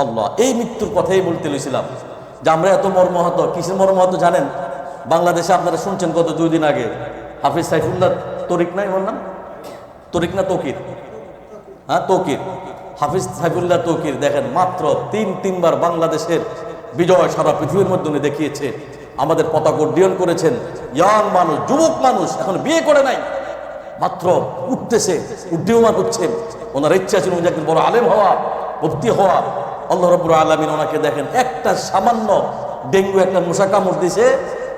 আল্লাহ, এই মৃত্যুর কথাই বলতে লইছিলাম যে আমরা এত মর্মাহত। কিসের মর্মাহত জানেন? বাংলাদেশে আপনারা শুনছেন গত 2 দিন আগে হাফিজ সাইফুল্লাহ তরিক নাই ওর নাম, তরিক না তকির, হ্যাঁ তকির, হাফিজ সাইফুল্লাহ তকির দেখেন মাত্র তিনবার বাংলাদেশের বিজয় সারা পৃথিবীর মধ্যে উনি দেখিয়েছে। আমাদের পতাকা উড্ডয়ন করেছেন। ইয়াং মানুষ, যুবক মানুষ, এখন বিয়ে করে নাই, মাত্র উঠতেছে, উড্ডীয়মান হচ্ছে। ওনার ইচ্ছা ছিল উনি একদিন বড় আলেম হওয়া, মুফতি হওয়া। আল্লাহ রাব্বুল আলামিন ওনাকে দেখেন একটা সামান্য ডেঙ্গু একটা মশা কামড় দিছে,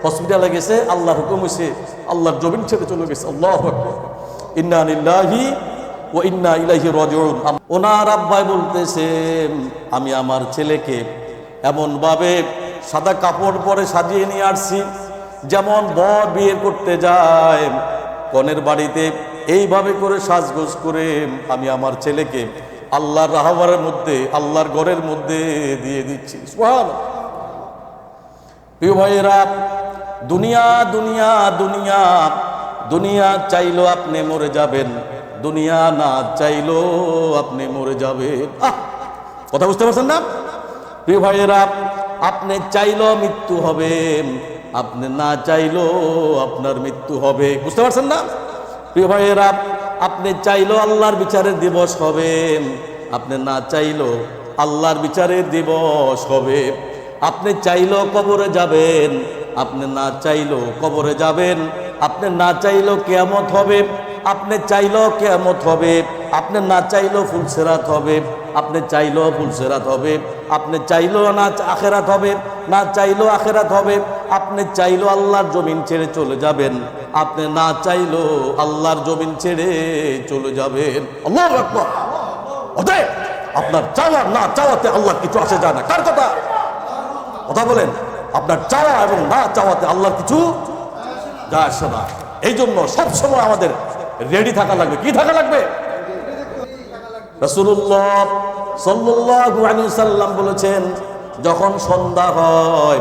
হসপিটালে গেছে, আল্লাহর হুকুম হয়েছে আল্লাহর জমিন ছেড়ে চলে গেছে। আল্লাহু আকবার, ইন্না লিল্লাহি ওয়া ইন্না ইলাইহি রাজিউন। ওনার আব্বাই বলতেছে আমি আমার ছেলেকে এমনভাবে সাদা কাপড় পরে সাজিয়ে নিয়ে আসছি যেমন বর বিয়ে করতে যায় কনের বাড়িতে, এইভাবে করে সাজগোজ করে আমি আমার ছেলেকে আল্লাহর রাহবারের মধ্যে, আল্লাহর ঘরের মধ্যে দিয়ে দিচ্ছি। সুবহানাল্লাহ। প্রিয় ভাইয়েরা, দুনিয়া দুনিয়া দুনিয়া দুনিয়া চাইলো আপনি মরে যাবেন, দুনিয়া না চাইলো আপনি মরে যাবেন। কথা বুঝতে পারছেন না? প্রিয় ভাইয়েরা, আপনি চাইলো মৃত্যু হবে, আপনি না চাইলো আপনার মৃত্যু হবে। বুঝতে পারছেন না? প্রিয় ভাইয়েরা, আপনি চাইলো আল্লাহর বিচারের দিবস হবে, আপনি না চাইলো আল্লাহর বিচারের দিবস হবে। আপনি চাইলো কবরে যাবেন, আপনি না চাইলো কবরে যাবেন। আপনি না চাইলো কিয়ামত হবে, আপনি চাইলো কিয়ামত হবে। আপনি না চাইলো ফুলসিরাত হবে, আপনি চাইলো ফুলসিরাত হবে। আপনি চাইলো না আখিরাত হবে, না চাইলো আখিরাত হবে। আপনি চাইলো আল্লাহর জমিন ছেড়ে চলে যাবেন, আপনি না চাইলো আল্লাহর জমিন ছেড়ে চলে যাবেন। আল্লাহু আকবার। অতএব আপনার চাওয়া না চাওয়াতে আল্লাহ কিছু আসে যায় না। কার কথা? কথা বলেন। আপনার চাওয়া এবং না চাওয়াতে আল্লাহর কিছু যায় আসে না। এই জন্য সবসময় আমাদের রেডি থাকা লাগবে। কি থাকা লাগবে? রাসূলুল্লাহ সাল্লাল্লাহু আলাইহি ওয়াসাল্লাম বলেছেন, যখন সন্ধ্যা হয়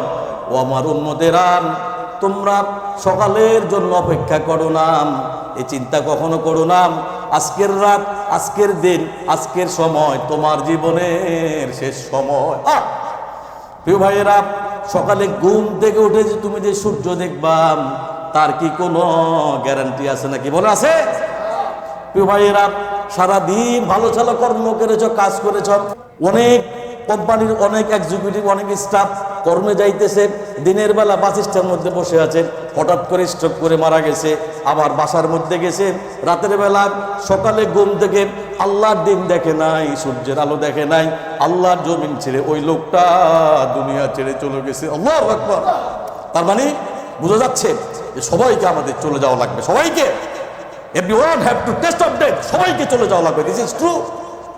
ও আমার উম্মতেরা, তোমরা সকালের জন্য অপেক্ষা করো না, এই চিন্তা কখনো করো না আজকের রাত, আজকের দিন, আজকের সময় তোমার জীবনের শেষ সময়। প্রিয় ভাইয়েরা, সকালে ঘুম থেকে উঠে যে তুমি যে সূর্য দেখবা তার কি কোনো গ্যারান্টি আছে নাকি? বলে আছে? প্রিয় ভাইয়েরা, সারাদিন ভালো ভালো কর্ম করেছ, কাজ করেছ, অনেক কোম্পানির অনেক এক্সিকিউটিভ, অনেক স্টাফ কর্মে যাইতেছে, দিনের বেলা বাস স্ট্যান্ডের মধ্যে বসে আছে, হঠাৎ করে স্ট্রোক করে মারা গেছে, আবার বাসার মধ্যে গেছে। রাতের বেলা সকালে ঘুম থেকে আল্লাহর দিন দেখে নাই, সূর্যের আলো দেখে নাই, আল্লাহর জমিন ছেড়ে ওই লোকটা দুনিয়া ছেড়ে চলে গেছে। আল্লাহু আকবার। তার মানে বোঝা যাচ্ছে যে সবাইকে আমাদের চলে যাওয়া লাগবে, সবাইকে। Everyone have to taste of death, সবাইকে চলে যাওয়া লাগবে। This is true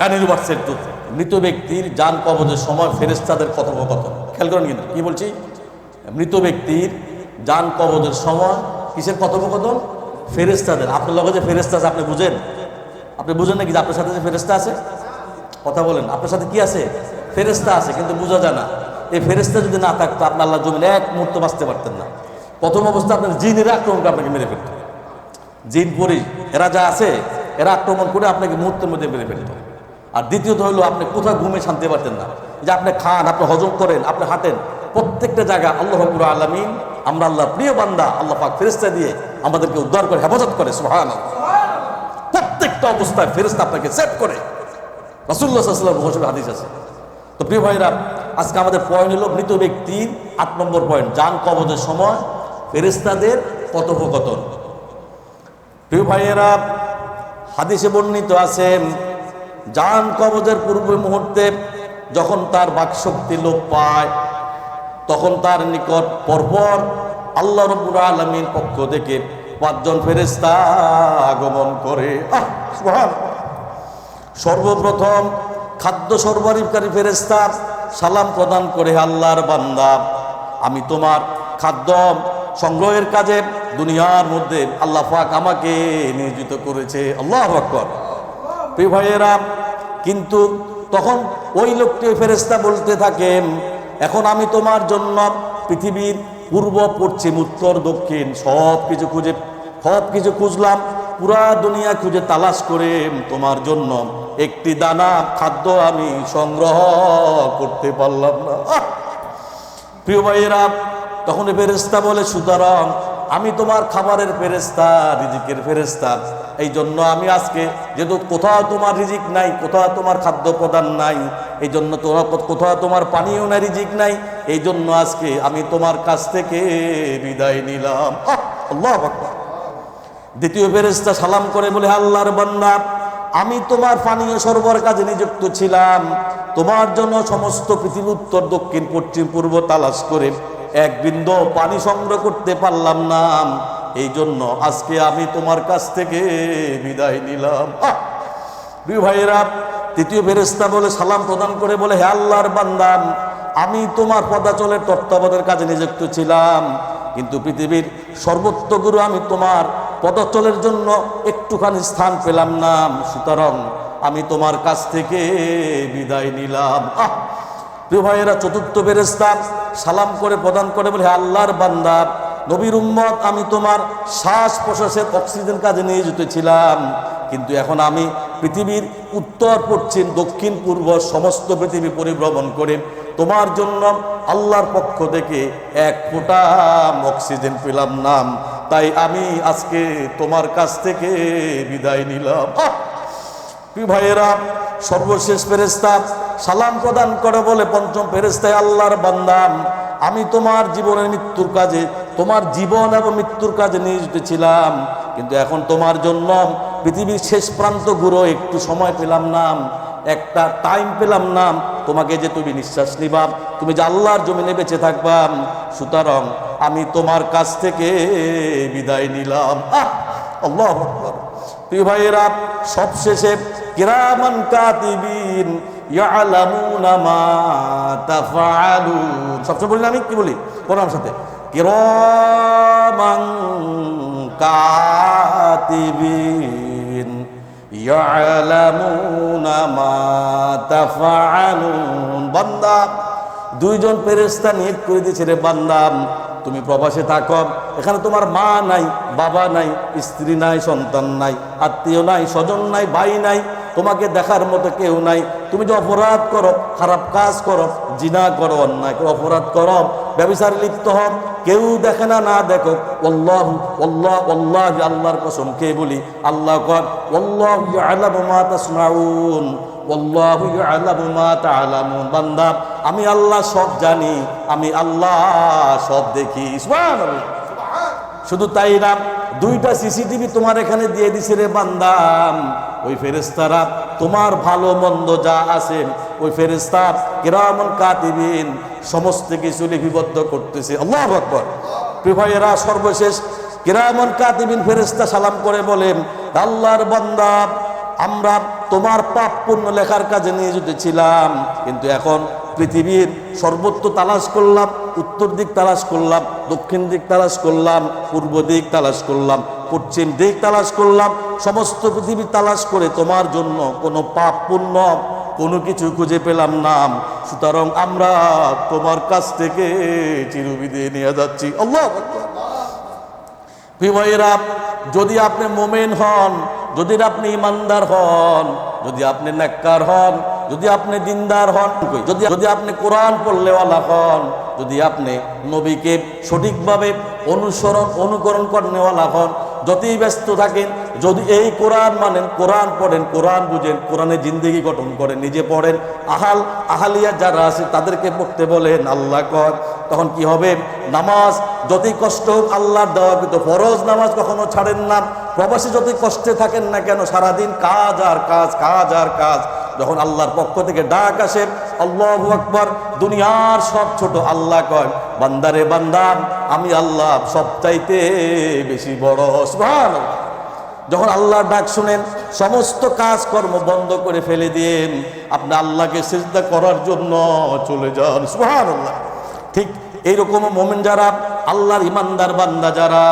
and universal truth. মৃত ব্যক্তির জান কবজের সময় ফেরেশতাদের কথোপকথন খেয়াল করেন কিনা? কি বলছি? মৃত ব্যক্তির জান কবজের সময় কিসের কথোপকথন? ফেরেশতাদের। আপনার লগে যে ফেরেশতা আছে আপনি বুঝেন? আপনি বুঝেন নাকি যে আপনার সাথে যে ফেরেশতা আছে? কথা বলেন। আপনার সাথে কি আছে? ফেরেশতা আছে, কিন্তু বোঝা যায় না। এই ফেরেশতা যদি না থাকতো আপনি আল্লাহর জমিনে এক মুহূর্ত বাঁচতে পারতেন না। প্রথম অবস্থা আপনার জিনের আক্রমণ করে আপনাকে মেরে ফেলত। জিন পরি এরা যা আছে এরা আক্রমণ করে আপনাকে মুহূর্তের মধ্যে মেরে ফেলত। আর দ্বিতীয়ত হলো আপনি কোথাও ঘুমে শান্তি পারতেন না। যে আপনি খান, আপনি হজম করেন, আপনি হাঁটেন, প্রত্যেকটা জায়গা আল্লাহ রাব্বুল আলামিন, আমরা আল্লাহ প্রিয় বান্দা, আল্লাহ পাক ফেরেশতা দিয়ে আমাদেরকে উদ্ধার করে, হেফাজত করে। সুবহানাল্লাহ। প্রত্যেকটা অবস্থায় ফেরেশতা আপনাকে সেভ করে। রাসূলুল্লাহ সাল্লাল্লাহু আলাইহি ওয়াসাল্লাম হাদিস আছে। তো প্রিয় ভাইরা, আজকে আমাদের পয়েন্ট হলো মৃত ব্যক্তির 8 নম্বর পয়েন্ট, জান কবজের সময় ফেরেশতাদের কথোপকথন। প্রিয় ভাইয়েরা, হাদিসে বর্ণিত আছে জান কবজের পূর্ব মুহূর্তে যখন তার বাকশক্তি লোপ পায় তখন তার নিকট পরপর আল্লাহ রাব্বুল আলামিন পক্ষ থেকে 5 জন ফেরেশতা আগমন করে। সুবহানাল্লাহ। সর্বপ্রথম খাদ্য সরবরাহকারী ফেরেশতা সালাম প্রদান করে, আল্লাহর বান্দা, আমি তোমার খাদ্য সংগ্রহের কাজে দুনিয়ার মধ্যে আল্লাহ পাক আমাকে নিয়োজিত করেছে। আল্লাহু আকবার। প্রিয় ভাইয়েরা, কিন্তু তখন ওই লোকটি ফেরেশতা বলতে থাকেন, এখন আমি তোমার জন্য পৃথিবীর পূর্ব, পশ্চিম, উত্তর, দক্ষিণ সব কিছু খুঁজলাম, পুরা দুনিয়া খুঁজে তালাশ করে তোমার জন্য একটি দানা খাদ্য আমি সংগ্রহ করতে পারলাম না। প্রিয় ভাইয়েরা, তখন ফেরেশতা বলে, সুতরাং আমি তোমার খাবারের ফেরেশতা, রিজিকের ফেরেশতা, এই জন্য আমি আজকে যেহেতু কোথাও তোমার রিজিক নাই, কোথাও তোমার খাদ্য প্রদান নাই, এই জন্য তোমার কোথাও তোমার পানীয় নাই, রিজিক নাই, এই জন্য আজকে আমি তোমার কাছ থেকে বিদায় নিলাম। আল্লাহু আকবার। দ্বিতীয় ফেরেশতা সালাম করে বলে, আল্লাহর বান্দা, আমি তোমার পানীয় সরবরাহ কাজে নিযুক্ত ছিলাম, তোমার জন্য সমস্ত পৃথিবী উত্তর দক্ষিণ পশ্চিম পূর্ব তালাশ করে এক বিন্দু পানি সংগ্রহ করতে পারলাম না, এই জন্য আজকে আমি তোমার কাছ থেকে বিদায় নিলাম। প্রিয় ভাইয়েরা, তৃতীয় ফেরেশতা বলে সালাম প্রদান করে বলে, হে আল্লাহর বান্দা, আমি তোমার পদাচলের তত্ত্বাবধানের কাজে নিযুক্ত ছিলাম, কিন্তু পৃথিবীর সর্বোচ্চ গুরু আমি তোমার পদচলের জন্য একটুখানি স্থান পেলাম না, সুতরাং আমি তোমার কাছ থেকে বিদায় নিলাম। প্রিয় ভাইয়েরা, চতুর্থ ফেরেশতা সালাম করে প্রদান করে বলে, হে আল্লাহর বান্দা, নবীর উম্মত, আমি তোমার শ্বাস প্রশ্বাসের অক্সিজেন কাজে নিয়োজিত ছিলাম, কিন্তু এখন আমি পৃথিবীর উত্তর পশ্চিম দক্ষিণ পূর্ব সমস্ত পৃথিবী পরিভ্রমণ করে তোমার জন্য আল্লাহর পক্ষ থেকে এক ফোঁটা অক্সিজেন পেলাম না, তাই আমি আজকে তোমার কাছ থেকে বিদায় নিলাম। প্রিয় ভাইয়েরা, সর্বশেষ ফেরেশতা সালাম প্রদান করে বলে, পঞ্চম ফেরেশতায়, আল্লাহর বান্দা, আমি তোমার জীবনের মৃত্যুর কাজে, তোমার জীবন এবং মৃত্যুর কাজে নিয়োজিত ছিলাম, কিন্তু এখন তোমার জন্য পৃথিবীর শেষ প্রান্ত ঘুরো একটু সময় পেলাম না, একটা টাইম পেলাম না, তোমাকে যে তুমি নিঃশ্বাস নিবা, তুমি যে আল্লাহর জমিনে বেঁচে থাকবা, সুতরাং আমি তোমার কাছ থেকে বিদায় নিলাম। আল্লাহু আকবার। প্রিয় ভাইয়েরা, সবশেষে কিরামান কাতিবিন ইয়ালামুনা মা তাফআলুন, সবসময় বলি না, আমি কি বলি পড়ার সাথে, কিরামান কাতিবিন ইয়ালামুনা মা তাফআলুন। বান্দা, দুইজন ফেরেশতা নিয়োগ করে দিয়েছে, রে বান্দা, তুমি প্রবাসে থাকো, এখানে তোমার মা নাই, বাবা নাই, স্ত্রী নাই, সন্তান নাই, আত্মীয় নাই, স্বজন নাই, ভাই নাই, তোমাকে দেখার মতো কেউ নাই, তুমি যে অপরাধ করো, খারাপ কাজ করো, জিনা করো, অন্যায় করো, অপরাধ করো, ব্যভিচারে লিপ্ত হও, কেউ দেখে না, না দেখো, আল্লাহু আল্লাহ আল্লাহ, আল্লাহর কসম খেয়ে বলি, আল্লাহ কর, আল্লাহু ইয়ালামু মা তাসনাউন ওয়াল্লাহু ইয়ালামু মা তা'লামুন। বান্দা, আমি আল্লাহ সব জানি, আমি আল্লাহ সব দেখি। সুবহানাল্লাহ। শুধু তাই না, দুইটা সিসিটিভি তোমার এখানে দিয়ে দিছে রে বান্দা, ওই ফেরেশতারা তোমার ভালো মন্দ যা আছে, ওই ফেরেশতা কিরামান কাতিবিন সমস্ত কিছু লিপিবদ্ধ করতেছে। আল্লাহু আকবার। প্রিয় ভাইয়েরা, সর্বশেষ কিরামান কাতিবিন ফেরেশতা সালাম করে বলেন, আল্লাহর বান্দা, আমরা তোমার পাপ পুণ্য লেখার কাজে নিয়োজিত ছিলাম, কিন্তু এখন পৃথিবীর সর্বত্র তালাশ করলাম, উত্তর দিক তালাশ করলাম, দক্ষিণ দিক তালাশ করলাম, পূর্ব দিক তালাশ করলাম, পশ্চিম দিক তালাশ করলাম, সমস্ত পৃথিবী তালাশ করে তোমার জন্য কোনো পাপ পুণ্য কোনো কিছু খুঁজে পেলাম না, সুতরাং আমরা তোমার কাছ থেকে চিরবিদায় নিয়ে যাচ্ছি। আল্লাহু আকবার। প্রিয় ভাইয়েরা, যদি আপনি মুমিন হন, যদি আপনি ইমানদার হন, যদি আপনি নেককার হন, যদি আপনি দিনদার হন, যদি আপনি কোরআন পড়লেওয়ালা হন, যদি আপনি নবীকে সঠিকভাবে অনুকরণ করেনওয়ালা হন, যতই ব্যস্ত থাকেন, যদি এই কোরআন মানেন, কোরআন পড়েন, কোরআন বুঝেন, কোরআনে জিন্দেগি গঠন করেন, নিজে পড়েন, আহালিয়া যারা আছে তাদেরকে পড়তে বলেন, আল্লাহ কর, তখন কি হবে? নামাজ যতই কষ্ট হোক, আল্লাহর দেওয়া কিন্তু ফরজ নামাজ কখনো ছাড়েন না। প্রবাসী যতই কষ্টে থাকেন না কেন, সারাদিন কাজ আর কাজ, কাজ আর কাজ, যখন আল্লাহর পক্ষ থেকে ডাক আসে, আল্লাহু আকবার, দুনিয়ার সব ছোট, আল্লাহ কয়, বান্দারে বান্দা, আমি আল্লাহ সবচাইতে বেশি বড়। সুবহানাল্লাহ। যখন আল্লাহর ডাক শুনেন, সমস্ত কাজকর্ম বন্ধ করে ফেলে দিন, আপনি আল্লাহকে সিজদা করার জন্য চলে যান। সুবহানাল্লাহ। ঠিক এইরকম মুমিন যারা, আল্লাহর ইমানদার বান্দা যারা,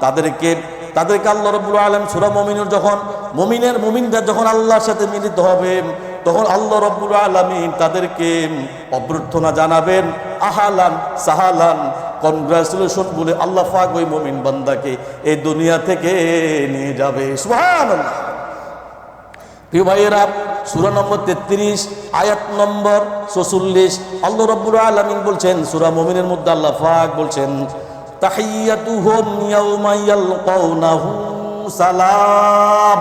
তাদেরকে আল্লাহ রাব্বুল আলামিন সূরা মুমিনুর যখন মুমিনরা যখন আল্লাহর সাথে মিলিত হবে, তখন আল্লাহ রাব্বুল আলামিন তাদেরকে অভ্যর্থনা জানাবেন, আহালান সাহালান কনগ্রাচুলেশন বলে আল্লাহ পাক ওই মুমিন বান্দাকে এই দুনিয়া থেকে নিয়ে যাবে। সুবহানাল্লাহ। প্রিয় ভাইয়েরা, সূরা নম্বর 33 আয়াত নম্বর 46 আল্লাহ রাব্বুল আলামিন বলছেন, সূরা মুমিনের মধ্যে আল্লাহ পাক বলছেন, তাহিয়াতুহুম ইয়াউমা ইয়ালকাউনাহু সালাম।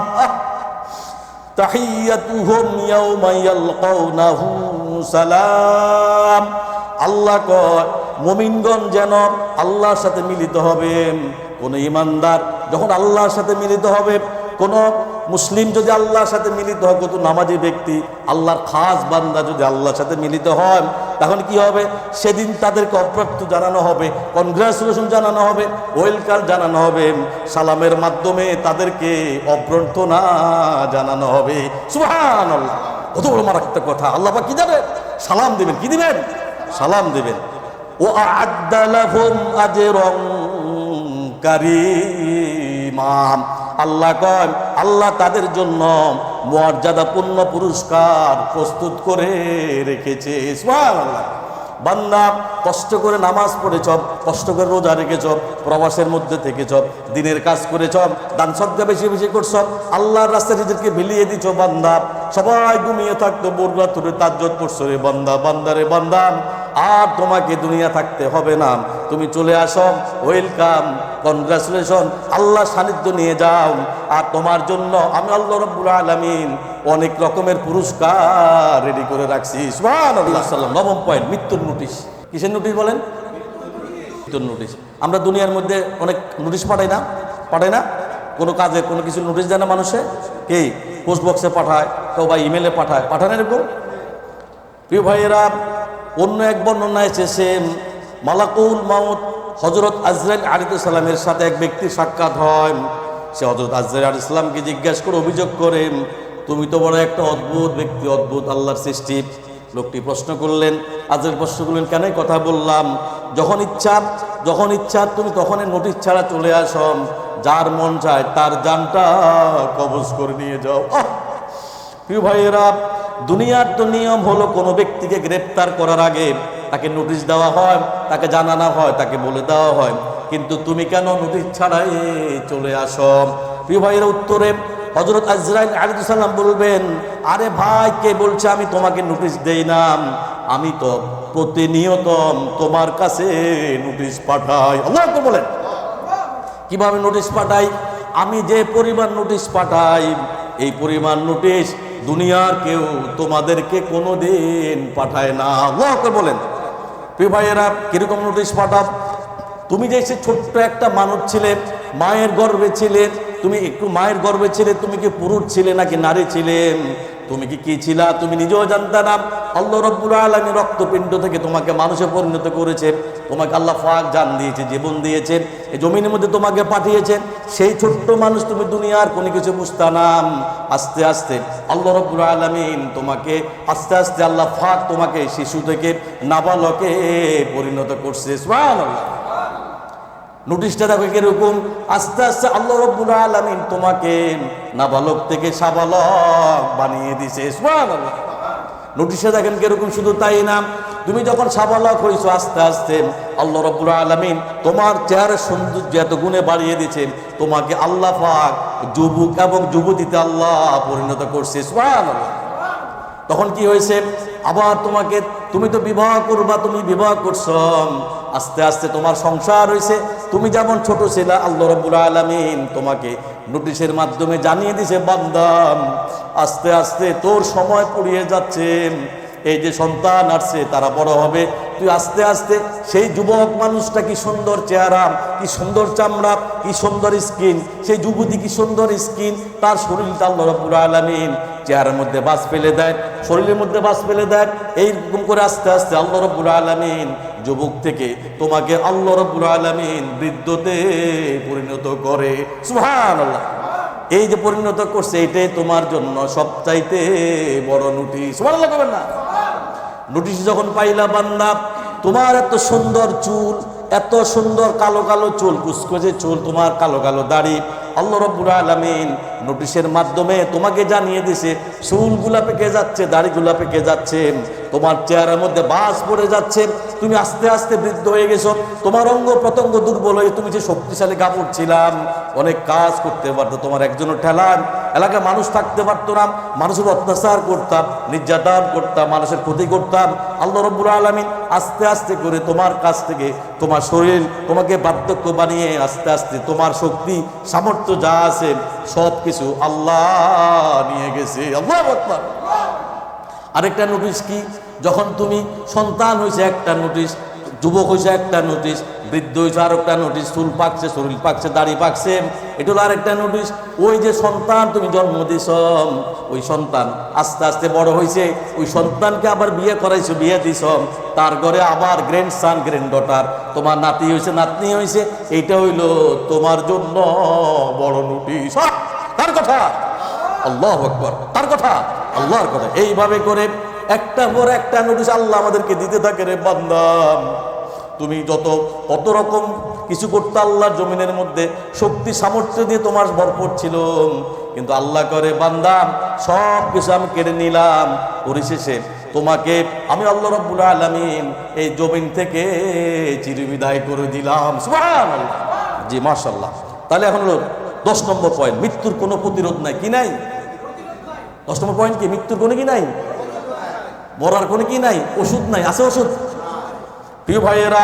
তাহিয়াতুহুম ইয়াউমা ইয়ালকাউনাহু সালাম। আল্লাহ কয় মুমিনগণ যেন আল্লাহর সাথে মিলিত হবে। কোন ইমানদার যখন আল্লাহর সাথে মিলিত হবে, কোন মুসলিম যদি আল্লাহর সাথে মিলিত হয়, কত নামাজি ব্যক্তি আল্লাহর খাস বান্দা যদি আল্লাহর সাথে মিলিত হয়, তখন কি হবে? সেদিন তাদেরকে অভ্যর্থ জানানো হবে, কনগ্রাচুলেশন জানানো হবে, ওয়েলকাম জানানো হবে, সালামের মাধ্যমে তাদেরকে অভ্যর্থনা জানানো হবে। সুবহানাল্লাহ। কত বড় মারাত্মক কথা! আল্লাহ পাক কি জানেন? সালাম দিবেন। কি দিবেন? সালাম দিবেন। ও আ'আদ্দা লাহুম আজরান কারীমা। আল্লাহ কয় আল্লাহ তাদের জন্য মর্যাদাপূর্ণ পুরস্কার প্রস্তুত করে রেখেছে। সুবহানাল্লাহ। বান্দা কষ্ট করে নামাজ পড়েছ, কষ্ট করে রোজা রেখেছ, প্রবাসের মধ্যে থেকেছ, দিনের কাজ করেছ, দান সদকা বেশি বেশি করছ, আল্লাহর রাস্তায় নিজেকে বিলিয়ে দিছ। বান্দা সবাই ঘুমিয়ে থাকতো, বররা তুলে তাজ্জুদ পড়ছ রে বান্দা, বান্দারে বান্দা, আর তোমাকে দুনিয়া থাকতে হবে না, তুমি চলে আসো, ওয়েলকাম, কনগ্রাচুলেশন, আল্লাহ সান্নিধ্য নিয়ে যাও। আর তোমার জন্য আমি আল্লাহ রাব্বুল আলামিন অনেক রকমের পুরস্কার রেডি করে রাখছি। সুবহানাল্লাহ। নবম পয়েন্ট, মৃত্যুর নোটিশ। কিসের নোটিশ বলেন? মৃত্যুর নোটিশ। আমরা দুনিয়ার মধ্যে অনেক নোটিশ পাঠাই না? পাঠাই না? কোনো কাজে কোনো কিছু নোটিশ দেয় না মানুষে? কে? পোস্ট বক্সে পাঠায়, কেউ বা ইমেলে পাঠায়, পাঠান এরকম? প্রিয় ভাইয়েরা, অন্য এক বর্ণনায় এসেছে মালাকুল মাউত হযরত আজরাইল আলাইহিস সালামের সাথে এক ব্যক্তির সাক্ষাৎ হয়। সে হযরত আজরাইল আলাইহিস সালামকে জিজ্ঞাসা করে অভিযোগ করে, তুমি তো বড় একটা অদ্ভুত ব্যক্তি, অদ্ভুত আল্লাহর সৃষ্টি। লোকটি প্রশ্ন করলেন, আজরাইল প্রশ্ন করলেন, কেন কথা বললাম? যখন ইচ্ছা তুমি তখনই নোটিশ ছাড়া চলে আসো, যার মন চায় তার জানটা কবজ করে নিয়ে যাও। প্রিয় ভাইয়েরা, দুনিয়ার তো নিয়ম হলো কোনো ব্যক্তিকে গ্রেফতার করার আগে তাকে নোটিশ দেওয়া হয়, তাকে জানানো হয়, তাকে বলে দেওয়া হয়, কিন্তু তুমি কেন নোটিশ ছাড়াই চলে আসো? প্রিয় ভাইয়েরা, উত্তরে হযরত আজরাইল আলাইহিস সালাম বলবেন, আরে ভাই, কে বলছে আমি তোমাকে নোটিশ দেই না? আমি তো প্রতিনিয়ত তোমার কাছে নোটিশ পাঠাই। আল্লাহু আকবার বলেন। কিভাবে নোটিশ পাঠাই? আমি যে পরিমাণ নোটিশ পাঠাই, এই পরিমাণ নোটিশ দুনিয়ার কেউ তোমাদেরকে কোনোদিন পাঠায় না। আল্লাহু আকবার বলেন। প্রিয় ভাইয়েরা, কিরকম নোটিশ পাঠাব? তুমি যে ছোট্ট একটা মানুষ ছিলে, মায়ের গর্ভে ছিলে, তুমি একটু মায়ের গর্ভে ছিলে, তুমি কি পুরুষ ছিলে নাকি নারী ছিলে? তুমি কি ছিলা তুমি নিজেও জানতে না। আল্লাহ রাব্বুল আলামিন রক্তপিণ্ড থেকে তোমাকে মানুষে পরিণত করেছে, তোমাকে আল্লাহ পাক জান দিয়েছে, জীবন দিয়েছেন, এই জমিনের মধ্যে তোমাকে পাঠিয়েছেন। সেই ছোট্ট মানুষ তুমি দুনিয়ার কোনো কিছু বুঝতা না। আস্তে আস্তে আল্লাহ রাব্বুল আলামিন তোমাকে আস্তে আস্তে আল্লাহ পাক তোমাকে শিশু থেকে নাবালকে পরিণত করছে। সুবহানাল্লাহ। নোটিশটা দেখো কিরকম, আস্তে আস্তে আল্লাহ রাব্বুল আলামিন তোমাকে নাবালক থেকে সাবালক বানিয়ে দিয়েছে। সুবহানাল্লাহ। নোটিশে দেখেন কিরকম, শুধু তাই না, তুমি যখন সাবালক হইছো, আস্তে আস্তে আল্লাহ রাব্বুল আলামিন তোমার চেহারার সৌন্দর্য এত গুণে বাড়িয়ে দিয়েছে, তোমাকে আল্লাহ পাক যুবক এবং যুবতীতে আল্লাহ পরিণত করছে। সুবহানাল্লাহ। তখন কি হয়েছে? আবার তুমি তো বিবাহ করবা, তুমি বিবাহ করছো, আস্তে আস্তে তোমার সংসার হয়েছে। তুমি যেমন ছোট ছিলা, আল্লাহ রাব্বুল আলামিন তোমাকে নোটিশের মাধ্যমে জানিয়ে দিয়েছে, বান্দা আস্তে আস্তে তোর সময় পুড়িয়ে যাচ্ছে, এই যে সন্তান আসছে তারা বড় হবে, তুই আস্তে আস্তে সেই যুবক মানুষটা কি সুন্দর চেহারা, কি সুন্দর চামড়া, কি সুন্দর স্কিন, সেই যুবতী কি সুন্দর স্কিন, তার শরীরটা আল্লাহ রাব্বুল আলামিন চেহারার মধ্যে বাস ফেলে দেয়, শরীরের মধ্যে বাস ফেলে দেয়। এইরকম করে আস্তে আস্তে আল্লাহ রাব্বুল আলামিন যুবক থেকে তোমাকে আল্লাহ রাব্বুল আলামিন বৃদ্ধতে পরিণত করে। সুবহানাল্লাহ। এই যে পরিণত করছে, এটাই তোমার জন্য সবচাইতে বড় নোটিশ। সুবহানাল্লাহ করবেন না? নোটিশ যখন পাইলা বান্দা, তোমার এত সুন্দর চুল, এত সুন্দর কালো কালো চুল, কুচকুচে চুল, তোমার কালো কালো দাড়ি, আল্লাহ রাব্বুল আলামিন নোটিশের মাধ্যমে তোমাকে জানিয়ে দিছে চুলগুলা পেকে যাচ্ছে, দাড়িগুলা পেকে যাচ্ছে, তোমার চেহারার মধ্যে বাস পড়ে যাচ্ছে, তুমি আস্তে আস্তে বৃদ্ধ হয়ে গেছো, তোমার অঙ্গ প্রত্যঙ্গ দুর্বল হয়ে, তুমি যে শক্তিশালী কাপড় ছিলাম, অনেক কাজ করতে পারতো, তোমার একজনও ঠেলান, এলাকায় মানুষ থাকতে পারতো না, মানুষের অত্যাচার করতাম, নির্যাতন করতাম, মানুষের ক্ষতি করতাম। আল্লাহ রাব্বুল আলামিন আস্তে আস্তে করে তোমার কাছ থেকে তোমার শরীর তোমাকে বার্ধক্য বানিয়ে আস্তে আস্তে তোমার শক্তি সামর্থ্য যা আছে সব কিছু আল্লাহ নিয়ে গেছে। আল্লাহু আকবার। আরেকটা নোটিশ কি, যখন তুমি সন্তান হয়েছে একটা নোটিশ, যুবক হয়েছে একটা নোটিশ, বৃদ্ধ হয়েছে আর একটা নোটিশ, চুল পাকছে, শরীর পাকছে, দাড়ি পাকছে, এটা হলো আরেকটা নোটিশ। ওই যে সন্তান তুমি জন্ম দিছ, ওই সন্তান আস্তে আস্তে বড় হয়েছে, ওই সন্তানকে আবার বিয়ে করাইছো, বিয়ে দিছ, তার ঘরে আবার গ্র্যান্ডসান গ্র্যান্ড ডটার, তোমার নাতি হয়েছে, নাতনি হয়েছে, এইটা হইলো তোমার জন্য বড় নোটিশ। তার কথা আল্লাহু আকবার, তার কথা আল্লাহর কথা। এইভাবে করে একটা পর একটা নোটিশ আল্লাহ আমাদেরকে দিতে থাকে। রে বান্দা, তুমি কত রকম কিছু করতে আল্লাহর জমিনের মধ্যে শক্তি সামর্থ্য দিয়ে তোমার ভরপুর ছিল, কিন্তু আল্লাহ করে বান্দা সব কিছু আমি কেড়ে নিলাম, পরিশেষে তোমাকে আমি আল্লাহ রাব্বুল আলামিন এই জমিন থেকে চিরবিদায় করে দিলাম। সুবহানাল্লাহ। জি মাশাআল্লাহ। তাহলে এখন হলো 10 নম্বর পয়েন্ট, মৃত্যুর কোনো প্রতিরোধ নাই। কি নাই? 10 নম্বর পয়েন্ট কি? মৃত্যুর কোনো কি নাই, মরার কোনো কি নাই, ওষুধ নাই। আছে ওষুধ? প্রিয় ভাইয়েরা,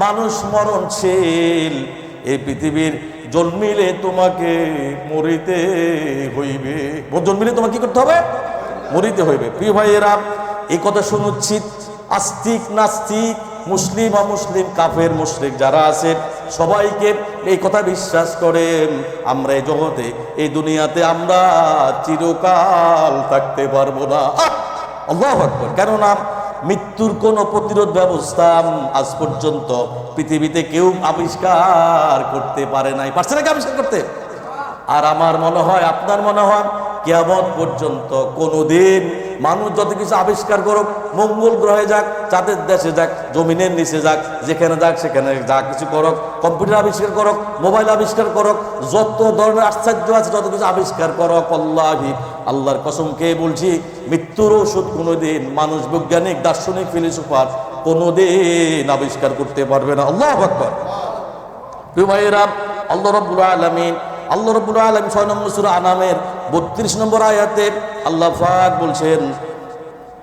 মানুষ মরণশীল, এই পৃথিবীর জন্মিলে তোমাকে মরিতে হইবে। জন্মিলে তোমাকে কি করতে হবে? মরিতে হইবে। প্রিয় ভাইয়েরা, এই কথা শুনুচ্ছি, আস্তিক নাস্তিক, মুসলিম অমুসলিম, কাফের মুশরিক যারা আছে সবাইকে এই কথা বিশ্বাস করেন, আমরা এই জগতে এই দুনিয়াতে আমরা চিরকাল থাকতে পারবো না। আল্লাহু আকবার। কেননা মৃত্যুর কোনো প্রতিরোধ ব্যবস্থা আজ পর্যন্ত পৃথিবীতে কেউ আবিষ্কার করতে পারে নাই। পারছে নাকি আবিষ্কার করতে? আর আমার মনে হয়, আপনার মনে হয় কিয়ামত পর্যন্ত কোনোদিন মানুষ যত কিছু আবিষ্কার করুক, মঙ্গল গ্রহে যাক, চাঁদের দেশে যাক, জমিনের নিচে যাক, যেখানে যাক সেখানে যা কিছু করুক, কম্পিউটার আবিষ্কার করুক, মোবাইল আবিষ্কার করুক, যত ধরনের আশ্চর্য আছে যত কিছু আবিষ্কার করুক, আল্লাহর কসম খেয়ে বলছি, মৃত্যুর ওষুধ কোনোদিন মানুষ, বৈজ্ঞানিক, দার্শনিক, ফিলোসোফার কোনোদিন আবিষ্কার করতে পারবে না। আল্লাহু আকবার। প্রিয় ভাইয়েরা, আল্লাহ রাব্বুল আলামিন 6 নম্বর সূরা আনামের 32 নম্বর আয়াতে আল্লাহ পাক বলছেন,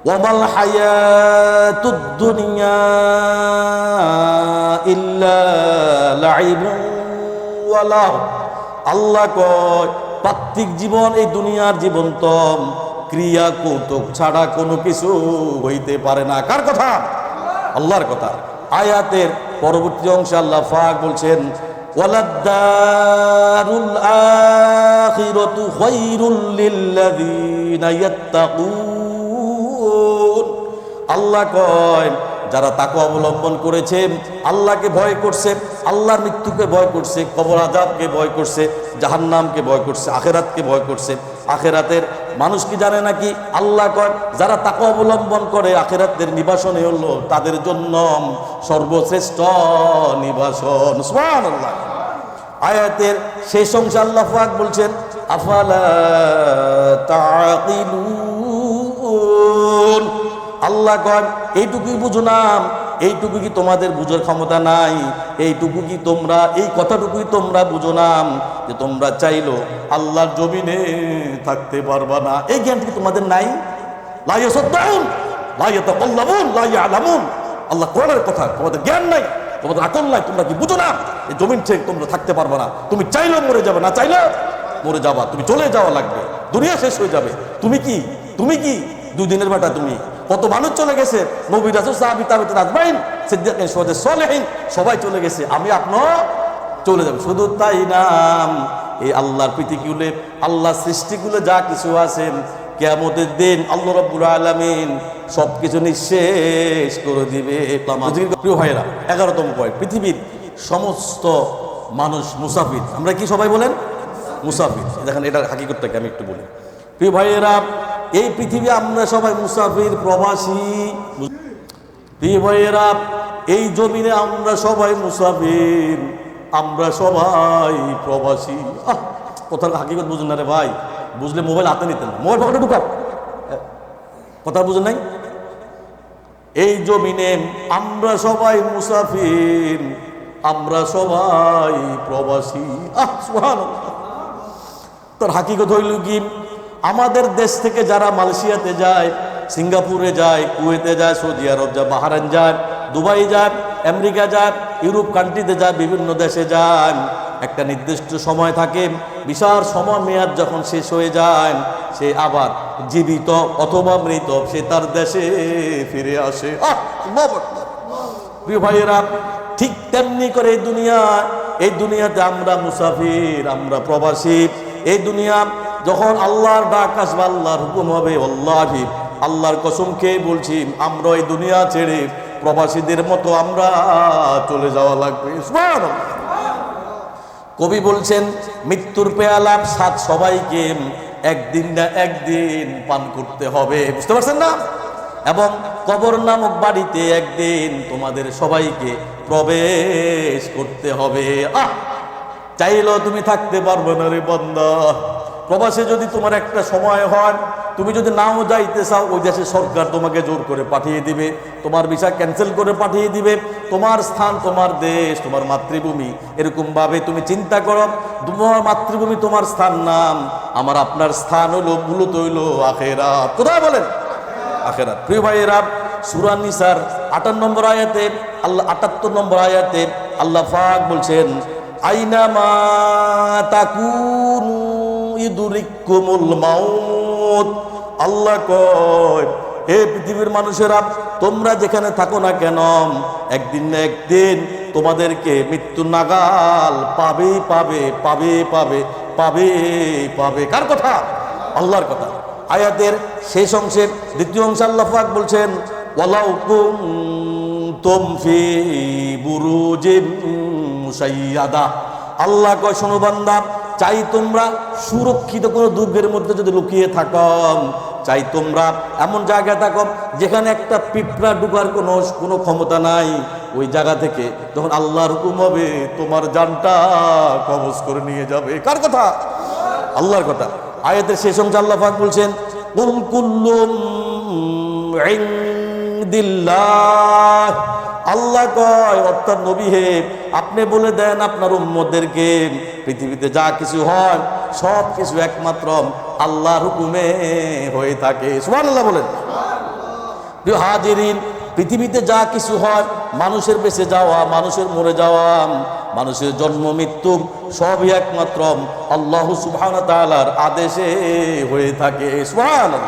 ওয়ামাল হায়াতুদ দুনিয়া ইল্লা লাইবুন ওয়া লাহু। আল্লাহ কয়, পার্থিব জীবন, এই দুনিয়ার জীবন তো ক্রিয়া কৌতুক ছাড়া কোনো কিছু হইতে পারে না। কার কথা? আল্লাহর কথা। আয়াতের পরবর্তী অংশে আল্লাহ পাক বলছেন, ওয়ালাদ-দারুল আখিরাতু খায়রুল লিল্লাযিনা ইয়াত্তাকুন। আল্লাহ কয়, যারা তাকওয়া অবলম্বন করেছে, আল্লাহকে ভয় করছে, আল্লাহর মৃত্যুকে ভয় করছে, কবর আযাবকে ভয় করছে, জাহান্নামকে ভয় করছে, আখিরাতকে ভয় করছে। আখিরাতের মানুষ কি জানে নাকি? আল্লাহ কয়, যারা তাকওয়া অবলম্বন করে আখিরাতের নিবাসনে হলো তাদের জন্য সর্বশ্রেষ্ঠ নিবাসন। সুবহানাল্লাহ। আয়াতের শেষ অংশে আল্লাহ পাক বলছেন, আফালা তাকিলুন। আল্লাহ কয়, এইটুকুই বুঝো না? এইটুকু কি তোমাদের বুঝার ক্ষমতা নাই? এইটুকু কি তোমরা, এই কথাটুকুই তোমরা বুঝো না যে তোমরা চাইলো আল্লাহর জমিনে থাকতে পারবা না? এই জ্ঞান কি তোমাদের নাই? লা ইয়াসাদ্দাউন লা ইয়াতাকাল্লামুন লা ইয়ালামুন। আল্লাহ কোরআনের কথা, তোমাদের জ্ঞান নাই, তোমাদের আকল নাই, তোমরা কি বুঝো না? এই জমিন থেকে তোমরা থাকতে পারবা না। তুমি চাইলেও মরে যাবে, না চাইলে মরে যাবা, তুমি চলে যাওয়া লাগবে, দুনিয়া শেষ হয়ে যাবে। তুমি কি 2 দিনের বেটা? তুমি কত মানুষ চলে গেছে, নবী রাসূল সাহাবী তাবেঈন আজমাইন সিদ্দিকিন শুহাদা সালেহিন সবাই চলে গেছে, আমি আপনিও চলে যাব। শুধু তাই না, এই আল্লাহর পৃথিবীগুলো, আল্লাহর সৃষ্টিগুলো যা কিছু আছে, কিয়ামতের দিন আল্লাহ রাব্বুল আলামিন সবকিছু নিঃশেষ করে দিবে। প্রিয় ভাইয়েরা, 11তম পয়েন্ট, পৃথিবীর সমস্ত মানুষ মুসাফির। আমরা কি সবাই বলেন? মুসাফির। দেখেন, এটা হাকিকতটাকে আমি একটু বলি। প্রিয় ভাইয়েরা, এই পৃথিবী আমরা সবাই মুসাফির, প্রবাসী। প্রিয় ভাইয়েরা, এই জমিনে আমরা সবাই মুসাফির, আমরা সবাই প্রবাসী। কথার হাকিকত বুঝুন না রে ভাই, বুঝলে মোবাইল হাতে নিতেন না, মোবাইল পকেটে ঢুকাও। কথা বুঝুন নাই? এই জমিনে আমরা সবাই মুসাফির, আমরা সবাই প্রবাসী। সুবহানাল্লাহ। তোর হাকিকত হইল কি, আমাদের দেশ থেকে যারা মালয়েশিয়াতে যায়, সিঙ্গাপুরে যায়, কুয়েতে যায়, সৌদি আরব যায়, বাহরাইন যায়, দুবাই যায়, আমেরিকা যায়, ইউরোপ কান্ট্রিতে যায়, বিভিন্ন দেশে যায়, একটা নির্দিষ্ট সময় থাকে, বিশাল সময় মেয়াদ যখন শেষ হয়ে যায়, সে আবার জীবিত অথবা মৃত সে তার দেশে ফিরে আসে। প্রিয় ভাইয়েরা, ঠিক তেমনি করে এই দুনিয়াতে আমরা মুসাফির, আমরা প্রবাসী। এই দুনিয়া যখন আল্লাহর ডাক আসবে, আল্লাহর হুকুম হবে, আল্লাহি আল্লাহর কসম খেয়ে বলছি, আমরা এই দুনিয়া ছেড়ে প্রবাসীদের মতো আমরা চলে যাওয়া লাগবে। সুবহানাল্লাহ। কবি বলছেন, মৃত্যুর পেয়ালা স্বাদ সবাইকে একদিন না একদিন পান করতে হবে। বুঝতে পারছেন না? এবং কবর নামক বাড়িতে একদিন তোমাদের সবাইকে প্রবেশ করতে হবে। চাইলেও তুমি থাকতে পারবে না রে বান্দা। প্রবাসে যদি তোমার একটা সময় হয়, তুমি যদি নাও যাইতে চাও, ওই দেশের সরকার তোমাকে জোর করে পাঠিয়ে দিবে, তোমার ভিসা ক্যান্সেল করে পাঠিয়ে দিবে। তোমার স্থান, তোমার দেশ, তোমার মাতৃভূমি, এরকম ভাবে তুমি চিন্তা করো, তোমার মাতৃভূমি তোমার স্থান নাম, আমার আপনার স্থান হলো মূলত হইলো আখিরাত। কোথায় বলেন? আখিরাত। প্রিয় ভাইয়েরা, সূরা নিসার 58 নম্বর আয়াতে আল্লাহ 78 নম্বর আয়াতে আল্লাহ পাক বলছেন, আইনামা তাকুনু ইদরিকুমুল মাউত। আল্লাহ কয়, হে পৃথিবীর মানুষেরা, তোমরা যেখানে থাকো না কেন, একদিন না একদিন তোমাদেরকে মৃত্যু নাগাল পাবে পাবে পাবে পাবে পাবে পাবে। কার কথা? আল্লাহর কথা। আয়াতের শেষ অংশের দ্বিতীয় অংশে আল্লাহ পাক বলছেন, ওয়ালাউ কুনতুম ফি বুরুজিম মুশাইয়াদা। আল্লাহ কয়, শোনো বান্দা, চাই তোমরা সুরক্ষিত কোনো দুর্গের মধ্যে যদি লুকিয়ে থাকো, চাই তোমরা এমন জায়গায় থাকো যেখানে একটা পিঁপড়া ঢুকার কোনো ক্ষমতা নাই, ওই জায়গা থেকে যখন আল্লাহর হুকুম হবে তোমার জানটা কবজ করে নিয়ে যাবে। কার কথা? আল্লাহর কথা। আয়াতের শেষ অংশে আল্লাহ পাক বলছেন, কুল কুল্লুম ইনদিল্লাহ। আল্লাহ কয়, অর্থাৎ নবী হে, আপনি বলে দেন আপনার উম্মতদেরকে, পৃথিবীতে যা কিছু হয় সব কিছু একমাত্র আল্লাহর হুকুমে হয়ে থাকে। সুবহানাল্লাহ বলেন। প্রিয় হাজিরিন, পৃথিবীতে যা কিছু হয়, মানুষের বেঁচে যাওয়া, মানুষের মরে যাওয়া, মানুষের জন্ম মৃত্যু, সবই একমাত্র আল্লাহ সুবহানাহু ওয়া তাআলার আদেশে হয়ে থাকে। সুবহানাল্লাহ।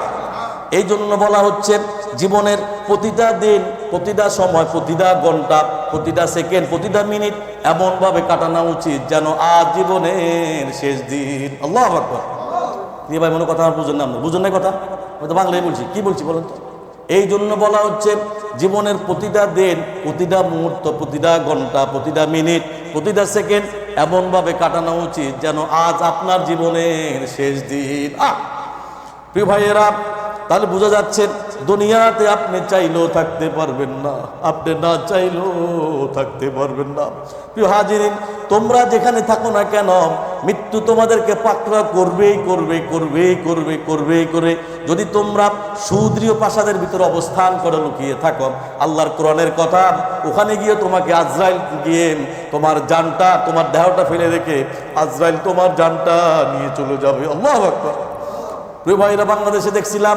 এই জন্য বলা হচ্ছে, জীবনের প্রতিটা দিন, প্রতিটা সময়, প্রতিটা ঘন্টা, প্রতিটা সেকেন্ড, প্রতিটা মিনিট এমনভাবে কাটানো উচিত যেন আজ জীবনের শেষ দিন। আল্লাহু আকবার। কি ভাই, মনে কথা আমার বুঝেন না? বুঝেন না কথা? আমি তো বাংলায় বলছি, কি বলছি বলেন তো? এই জন্য বলা হচ্ছে, জীবনের প্রতিটা দিন, প্রতিটা মুহূর্ত, প্রতিটা ঘন্টা, প্রতিটা মিনিট, প্রতিটা সেকেন্ড এমনভাবে কাটানো উচিত যেন আজ আপনার জীবনের শেষ দিন। প্রিয় ভাইয়েরা, তাহলে বোঝা যাচ্ছে, দুনিয়াতে আপনি চাইলেও থাকতে পারবেন না, আপনি না চাইলেও থাকতে পারবেন না। প্রিয় হাজিরিন, তোমরা যেখানে থাকো না কেন, মৃত্যু তোমাদেরকে পাকড়া করবেই করবে করবে করবে করবে করে। যদি তোমরা সুদৃঢ় প্রাসাদের ভিতরে অবস্থান করে লুকিয়ে থাকো, আল্লাহর কোরআনের কথা, ওখানে গিয়ে তোমাকে আজরাইল গিয়ে তোমার জানটা, তোমার দেহটা ফেলে রেখে আজরাইল তোমার জানটা নিয়ে চলে যাবে। আল্লাহু আকবার। প্রিয় ভাইরা, বাংলাদেশে দেখছিলাম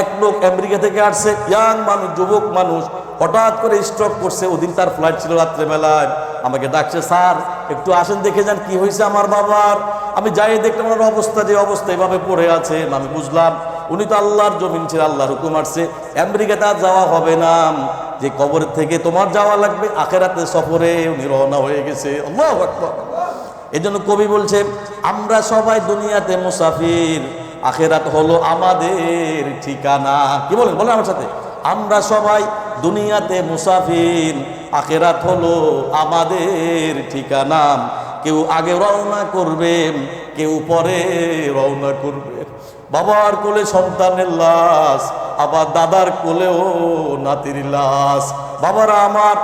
এক লোক আমেরিকা থেকে আসছে, ইয়াং মানুষ, যুবক মানুষ, হঠাৎ করে স্ট্রোক করছে। ওদিন তার ফ্লাইট ছিল রাত্রেবেলায়। আমাকে ডাকছে, স্যার একটু আসেন, দেখে যান কি হয়েছে আমার বাবার। আমি যাই দেখলাম ওনার অবস্থা, যে অবস্থা এভাবে পড়ে আছে, আমি বুঝলাম উনি তো আল্লাহর জমিন ছেড়ে আল্লাহর হুকুম আসছে, আমেরিকাতে আর যাওয়া হবে না, যে কবরের থেকে তোমার যাওয়া লাগবে, আখিরাতের সফরে উনি রওনা হয়ে গেছে। আল্লাহু আকবার। এই জন্য কবি বলছে, আমরা সবাই দুনিয়াতে মুসাফির, আখিরাত হলো আমাদের ঠিকানা। কি বলেন? বলেন আমার সাথে, আমরা সবাই দুনিয়াতে মুসাফির, আখিরাত হলো আমাদের ঠিকানা। কেউ আগে রওনা করবে, কেউ পরে রওনা করবে। বাবার কোলে সন্তানের লাশ, আবার দাদার কোলেও নাতির লাশ। বাবারা আমার,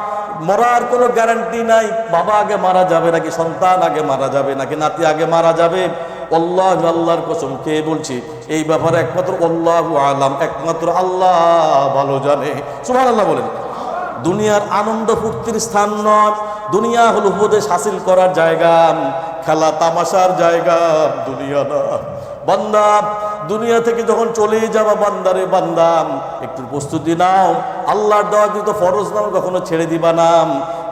মরার কোনো গ্যারান্টি নাই, বাবা আগে মারা যাবে নাকি সন্তান আগে মারা যাবে নাকি নাতি আগে মারা যাবে, আল্লাহ, আল্লাহর কসম খেয়ে বলছি, এই ব্যাপারে একমাত্র আল্লাহু আলাম, একমাত্র আল্লাহ ভালো জানে। সুবহানাল্লাহ বলেন। দুনিয়ার আনন্দ ফুর্তির স্থান নয়, দুনিয়া হলো উপদেশ হাসিল করার জায়গা, খেলা তামাশার জায়গা দুনিয়া না। বান্দা, দুনিয়া থেকে যখন চলে যাবা বান্দারে বান্দা, একটু প্রস্তুতি নাও। আল্লাহর দেওয়া কিন্তু ফরজ নাম কখনো ছেড়ে দিবা না,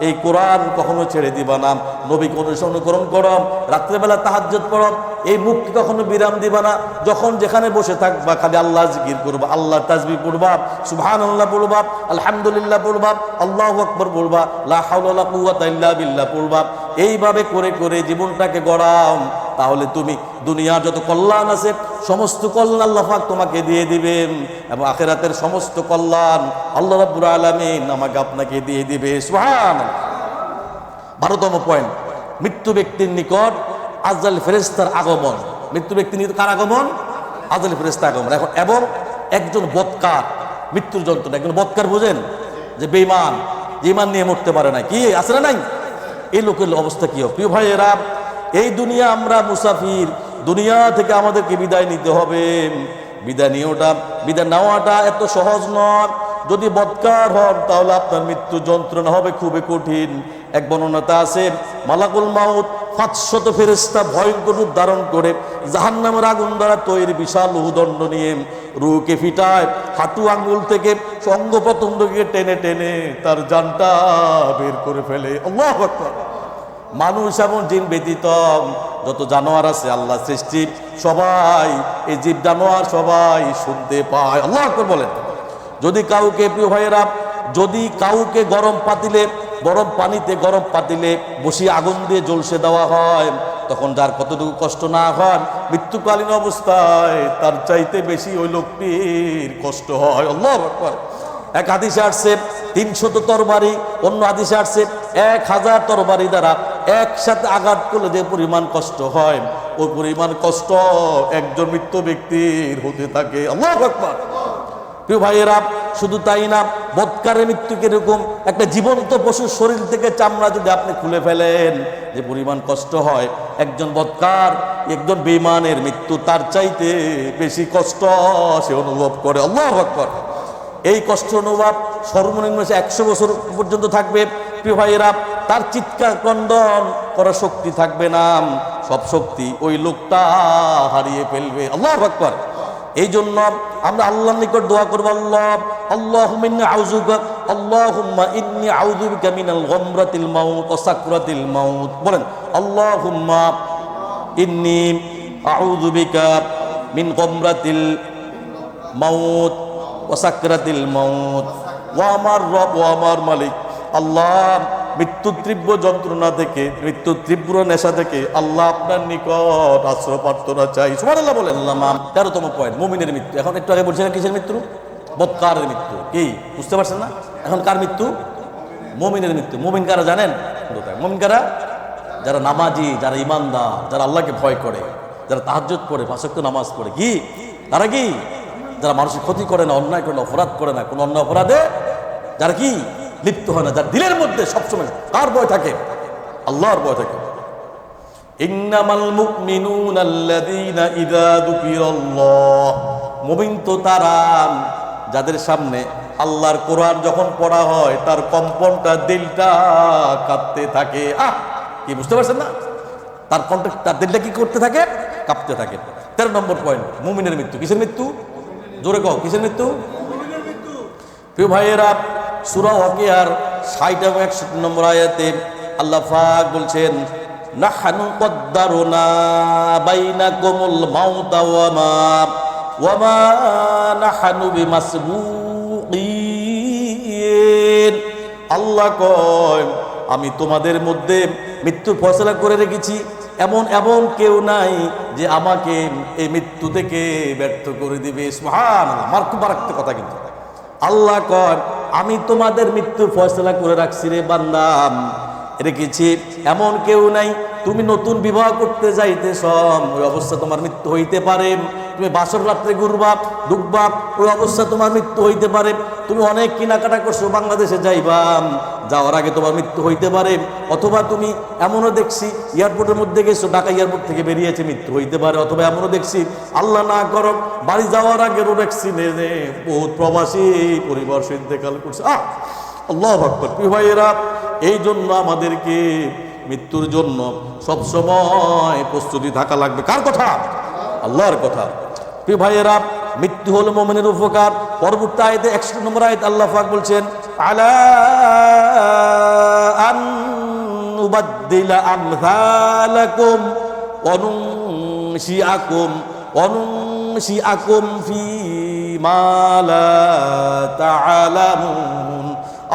এই কোরআন কখনো ছেড়ে দিবা না, নবীকে অনুসরণ করো, রাত্রেবেলা তাহাজ্জুদ পড়ো, এই মুখকে কখনো বিরাম দিবা না। যখন যেখানে বসে থাকবা খালি আল্লাহ জিকির করবা, আল্লাহ তাসবিহ পড়বা, সুবহানাল্লাহ পড়বা, আলহামদুলিল্লাহ পড়বা, আল্লাহু আকবার পড়বা, লা হাওলা ওয়ালা কুওয়াতা ইল্লা বিল্লাহ পড়বা। এইভাবে করে করে জীবনটাকে গড়াও, তাহলে তুমি দুনিয়ার যত কল্যাণ আছে সমস্ত কল্যাণ আল্লাহ পাক তোমাকে দিয়ে দিবেন, এবং আখিরাতের সমস্ত কল্যাণ আল্লাহ রাব্বুল আলামিন আমাকে আপনাকে দিয়ে দিবে। সুবহানাল্লাহ। 12তম পয়েন্ট, মৃত্যু ব্যক্তির নিকট আজরাইল ফেরেশতার আগমন। মৃত্যু ব্যক্তির নিকট কার আগমন? আজরাইল ফেরেশতার আগমন। এখন এবং একজন বদকার, মৃত্যুর যন্ত্রণা, একজন বদকার বুঝেন, যে বেঈমান, যে ঈমান নিয়ে মরতে পারে না, কি আছে না নাই, এই লোকের অবস্থা কি হবে? প্রিয় ভাইয়েরা, এই দুনিয়া আমরা মুসাফির, দুনিয়া থেকে আমাদেরকে বিদায় নিতে হবে। বিদায় নেওয়াটা এত সহজ নয়। যদি বদকার হন তাহলে আপনার মৃত্যু যন্ত্রণা হবে খুবই কঠিন। এক বর্ণনাতে আছে, মালাকুল মাউত 500 ফেরেশতা ভয়ঙ্কর রূপ ধারণ করে জাহান্নামের আগুন দ্বারা তৈরি বিশাল লোহদণ্ড নিয়ে রুহকে ফিটায়, হাঁটু আঙ্গুল থেকে অঙ্গ প্রত্যঙ্গকে টেনে টেনে তার জানটা বের করে ফেলে। আল্লাহু আকবার। মানুষ এবং জিন ব্যতীত যত জানোয়ার আছে আল্লাহ সৃষ্টি, সবাই এই জীব জানোয়ার সবাই শুনতে পায়। আল্লাহু আকবার বলেন। যদি কাউকে, প্রিয় ভাইয়েরা, যদি কাউকে গরম পানিতে গরম পাতিলে বসিয়ে আগুন দিয়ে জ্বলসে দেওয়া হয়, তখন যার কতটুকু কষ্ট না হয়, মৃত্যুকালীন অবস্থায় তার চাইতে বেশি ওই লোকটির কষ্ট হয়। আল্লাহু আকবার। এক হাদিসে আসছে 300 তরবারি, অন্য হাদিসে আসছে 1000 তরবারি দ্বারা একসাথে আঘাত করলে যে পরিমাণ কষ্ট হয়, ওই পরিমাণ কষ্ট একজন মৃত্যু ব্যক্তির হতে থাকে। আল্লাহু আকবার। প্রিয় ভাইয়েরা, শুধু তাই না, বদকারের মৃত্যু কিরকম, একটা জীবন্ত পশুর শরীর থেকে চামড়া যদি আপনি খুলে ফেলেন যে পরিমাণ কষ্ট হয়, একজন বদকার, একজন বেঈমানের মৃত্যু তার চাইতে বেশি কষ্ট সে অনুভব করে। আল্লাহু আকবার। এই কষ্ট অনুভব সর্বনিম্ন 100 বছর পর্যন্ত থাকবে। প্রিয় ভাইয়েরা, তার চিৎকার ক্রন্দন করার শক্তি থাকবে না, সব শক্তি ওই লোকটা হারিয়ে ফেলবে। আল্লাহু আকবার। এই জন্য আমরা আল্লাহর নিকট দোয়া করব, আল্লাহুম্মা ইন্নী আউযু বিকা মিনাল গামরাতিল মাউত ওয়া সাকরাতিল মাউত। বলেন, আল্লাহুম্মা ইন্নী আউযু বিকা মিন গামরাতিল মাউত ওয়া সাকরাতিল মাউত। ও আমার রব, ও আমার মালিক, আল্লাহ, মৃত্যু তীব্র যন্ত্রণা থেকে, মৃত্যু তীব্র নেশা থেকে আল্লাহ আপনার নিকট আশ্রয় প্রার্থনা চাই। সুবহানাল্লাহ বলেন। 13তম পয়েন্ট, মুমিনের মৃত্যু। এখন একটু আগে বলছিলেন কিসের মৃত্যু? বদকারের মৃত্যু। কি বুঝতে পারছেন না? এখন কার মৃত্যু? মুমিনের মৃত্যু। মুমিন কারা জানেন? মুমিন কারা? যারা নামাজি, যারা ইমানদার, যারা আল্লাহকে ভয় করে, যারা তাহাজ্জুদ পড়ে, 5 ওয়াক্ত নামাজ পড়ে। কি তারা? কি যারা মানুষের ক্ষতি করে না, অন্যায় করে না, অপরাধ করে না, কোনো অন্য অপরাধে যারা কি লিপ্ত হয় না, যার দিলের মধ্যে সবসময় কার ভয় থাকে? আল্লাহর ভয় থাকে। ইন্নামাল মুমিনুনা আল্লাযীনা ইযা যুকিরাল্লাহ। মুমিন তো তারা যাদের সামনে আল্লাহর কোরআন যখন পড়া হয় তার কম্পনটা, দিলটা কাঁপতে থাকে। কি বুঝতে পারছেন না? তার কণ্ঠে, তার দিলটা কি করতে থাকে? কাঁপতে থাকে। 13 নম্বর পয়েন্ট, মুমিনের মৃত্যু। কিসের মৃত্যু? জোরে কও, কিসের মৃত্যু? প্রিয় ভাইয়েরা, সূরা ওয়াকিয়ার 60 এবং 61 নম্বর আয়াতে আল্লাহ পাক বলছেন, নাহনু কদ্দারনা বাইনাকুমুল মাউতা ওয়া মা নাহনু বিমাসবুকিন। আল্লাহ কয়, আমি তোমাদের মধ্যে মৃত্যুর ফয়সালা করে রেখেছি, এমন কেউ নাই যে আমাকে এই মৃত্যু থেকে ব্যর্থ করে দিবে। সুবহানাল্লাহ। মারাত্মক কথা। কিন্তু আল্লাহ কয়, আমি তোমাদের মৃত্যুর ফয়সালা করে রাখছি রে বান্দা, রেখেছি, এমন কেউ নাই। তুমি নতুন বিবাহ করতে যাইতেছ, ওই অবস্থা তোমার মৃত্যু হইতে পারে, তুমি বাসর রাত্রে ঘুরবা ঢুকবা, ওই অবস্থা তোমার মৃত্যু হইতে পারে। তুমি অনেক কেনাকাটা করছো, বাংলাদেশে যাইবা, যাওয়ার আগে তোমার মৃত্যু হইতে পারে। অথবা তুমি এমনও দেখছি এয়ারপোর্টের মধ্যে গেছো, ঢাকা এয়ারপোর্ট থেকে বেরিয়েছে, মৃত্যু হইতে পারে। অথবা এমনও দেখছি আল্লাহ না করো বাড়ি যাওয়ার আগে রোড অ্যাক্সিডেন্টে বহুত প্রবাসী পরিবার ইন্তেকাল করছে। আল্লাহু আকবার। প্রিয় ভাইয়েরা, এই জন্য আমাদেরকে মৃত্যুর জন্য সবসময় প্রস্তুতি থাকা লাগবে। কার কথা? আল্লাহর কথা। প্রিয় ভাইয়েরা, মৃত্যু হলো মুমিনের উপকার। পরবর্তী আয়াতে 61 নম্বর আয়াত আল্লাহ পাক বলছেন, আলা আন নুবাদদিলা আমসালাকুম ওয়া নুনশিআকুম ফি মা লা তাআলামুন।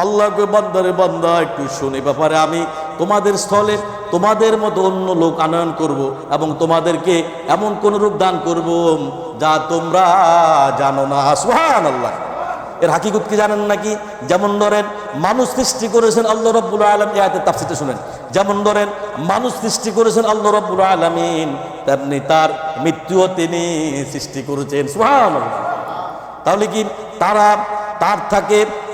আল্লাহকে বান্দারে বান্দা একটু শুনে ব্যাপারে, আমি তোমাদের স্থলে তোমাদের মতো অন্য লোক আনয়ন করব এবং তোমাদেরকে এমন কোন রূপ দান করব যা তোমরা জানো না। সুবহানাল্লাহ। এর হাকিকত কি জানেন নাকি? যেমন ধরেন মানুষ সৃষ্টি করেছেন আল্লাহ রাব্বুল আলামিন, এই আয়াতের তাফসীরটা শুনেন। যেমন ধরেন মানুষ সৃষ্টি করেছেন আল্লাহ রাব্বুল আলামিন, তেমনি তার মৃত্যুও তিনি সৃষ্টি করেছেন। সুবহানাল্লাহ। তাহলে কি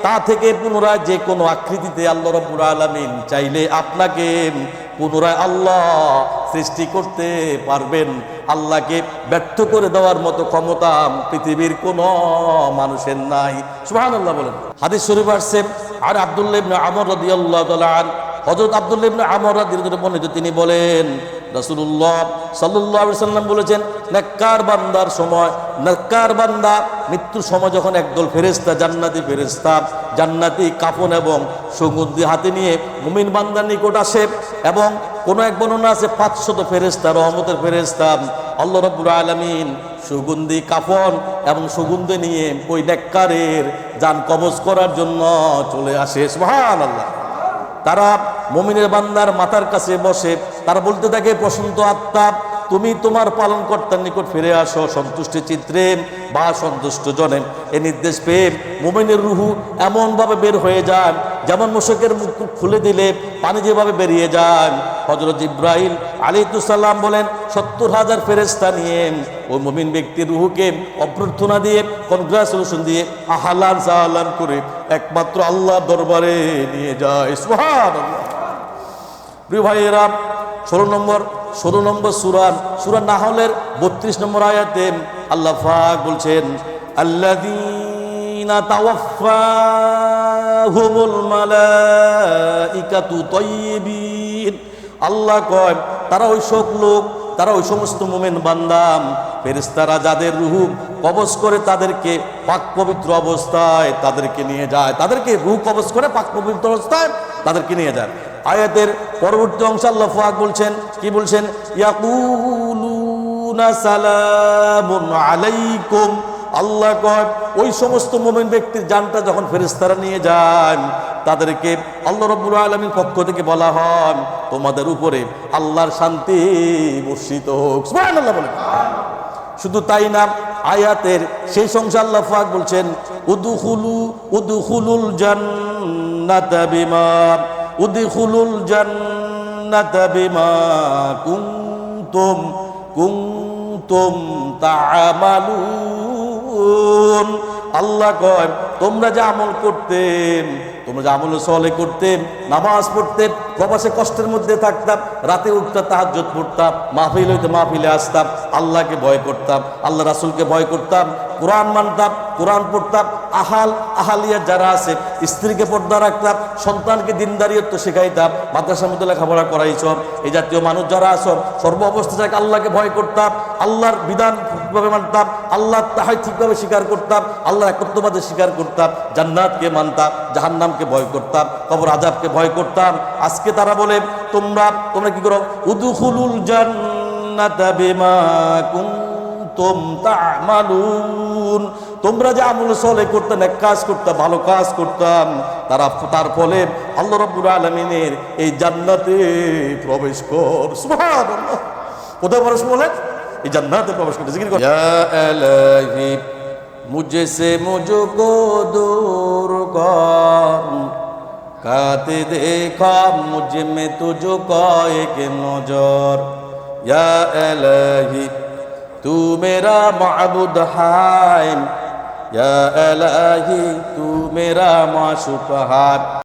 তা থেকে পুনরায় যে কোনো আকৃতিতে আল্লাহ রাব্বুল আলামিন চাইলে আপনাকে পুনরায় আল্লাহ সৃষ্টি করতে পারবেন। আল্লাহকে ব্যর্থ করে দেওয়ার মতো ক্ষমতা পৃথিবীর কোনো মানুষের নাই। সুবহানাল্লাহ বলেন। হাদিস শরীফ আসছে, আর আব্দুল্লাহ ইবনে আমর রাদিয়াল্লাহু তাআলা আনহু, হযরত আব্দুল্লাহ ইবনে আমর রাদিয়াল্লাহু তাআলা বর্ণিত, তিনি বলেন রাসূলুল্লাহ সাল্লাল্লাহু আলাইহি ওয়াসাল্লাম বলেছেন, নেককার বান্দা মৃত্যুর সময় যখন একদল ফেরেশতা, জান্নাতি কাফন এবং সুগন্ধি হাতে নিয়ে মুমিন বান্দার নিকট আসে, এবং কোন এক বর্ণনা আছে 500 ফেরেশতা, রহমতের ফেরেশতা, আল্লাহ রাব্বুল আলামিন সুগন্ধি কাফন এবং সুগন্ধি নিয়ে ওই নেককারের জান কবজ করার জন্য চলে আসে। সুবহানাল্লাহ। তারা মুমিনের বান্দার মাথার কাছে বসে, তারা বলতে থাকে, প্রশান্ত আত্মা, তুমি তোমার পালনকর্তার নিকট ফিরে আসো সন্তুষ্টি চিত্রে বা সন্তুষ্ট জনে। এ নির্দেশ পেয়ে মুমিনের রুহু এমন ভাবে বের হয়ে যায় যেমন মুশরিকের মুখ খুলে দিলে পানি যেভাবে বেরিয়ে যায়। হযরত ইব্রাহিম আলাইহিস সালাম বলেন, 70,000 ফেরেশতা নিয়ে ওই মুমিন ব্যক্তির রুহুকে অভ্যর্থনা দিয়ে, কনগ্রাচুলেশন দিয়ে, আহলান সাহলান করে একমাত্র আল্লাহর দরবারে নিয়ে যায়। সুবহানাল্লাহ। প্রিয় ভাইয়েরা, 16 নম্বর সূরা নাহলের 32 নম্বর আয়াতে আল্লাহ পাক বলছেন, আল্লাযীনা তাওয়াফফাহুমুল মালাইকাতু তাইয়্যিবিন। আল্লাহ কয়, তারা ওই সমস্ত মুমিন বান্দা ফেরেশতারা যাদের রূহ কবজ করে তাদেরকে পাক পবিত্র অবস্থায় তাদেরকে নিয়ে যায়, তাদেরকে রূহ কবজ করে পাক পবিত্র অবস্থায় তাদেরকে নিয়ে যায়। আয়াতের পরবর্তী অংশে আল্লাহ পাক বলছেন, কি বলছেন? ইয়াকুলুনা সালামুন আলাইকুম। আল্লাহ কয়, ওই সমস্ত মুমিন ব্যক্তির জানটা যখন ফেরেশতারা নিয়ে যান, তাদেরকে আল্লাহ রাব্বুল আলামিন পক্ষ থেকে বলা হয়, তোমাদের উপরে আল্লাহর শান্তি বর্ষিত হোক। সুবহানাল্লাহ বলেন। শুধু তাই না, আয়াতের সেই অংশে আল্লাহ পাক বলছেন, উদখুলুল জান্নাতা বিমা কুনতুম তা'মালুন। আল্লাহ কয়, তোমরা যে আমল করতেন, তোমরা যে আমল সলে করতেন, নামাজ পড়তেন, প্রবাসে কষ্টের মধ্যে থাকতাম, রাতে উঠতাম, তাহাজ্জুদ পড়তাম, মাহফিল হইতে মাহফিলে আসতাম, আল্লাহকে ভয় করতাম, আল্লাহ রাসূলকে ভয় করতাম, কোরআন মানতাম, কোরআন পড়তাম, আহালিয়া যারা আছে স্ত্রীকে পর্দা রাখতাম, সন্তানকে দিনদারিত্ব শেখাইতাম, মাদ্রাসার মধ্যে লেখাপড়া করাইছ, এই জাতীয় মানুষ যারা আছো সর্ব অবস্থায় আল্লাহকে ভয় করতাম, আল্লাহর বিধান ঠিকভাবে মানতাম, আল্লাহ তাহাই ঠিকভাবে স্বীকার করতাম, আল্লাহর একত্ববাদে স্বীকার করতাম, জান্নাতকে মানতাম, জাহান্নামকে ভয় করতাম, কবর আযাবকে ভয় করতাম। আজকে তারা বলে, তোমরা কি করো? উদখুলুল জান্নাতা বিমা কুনতুম তা'মালুন। তোমরা যে আমল সলে করতে, নেক কাজ করতে, ভালো কাজ করতাম, তার ফলে আল্লাহ রাব্বুল আলামিনের এই জান্নাতে প্রবেশ কর। সুবহানাল্লাহ। কোথায় প্রবেশ বলেন? এই জান্নাতে প্রবেশ করতে। জিকির কর, ইয়া ইলাহি মুঝসে মুঝকো দূর কর, কাতে দেখা মুঝ মে তুঝকো এক নজর। ইয়া ইলাহি तू मेरा माबूद है, या इलाही तू मेरा माशूक है।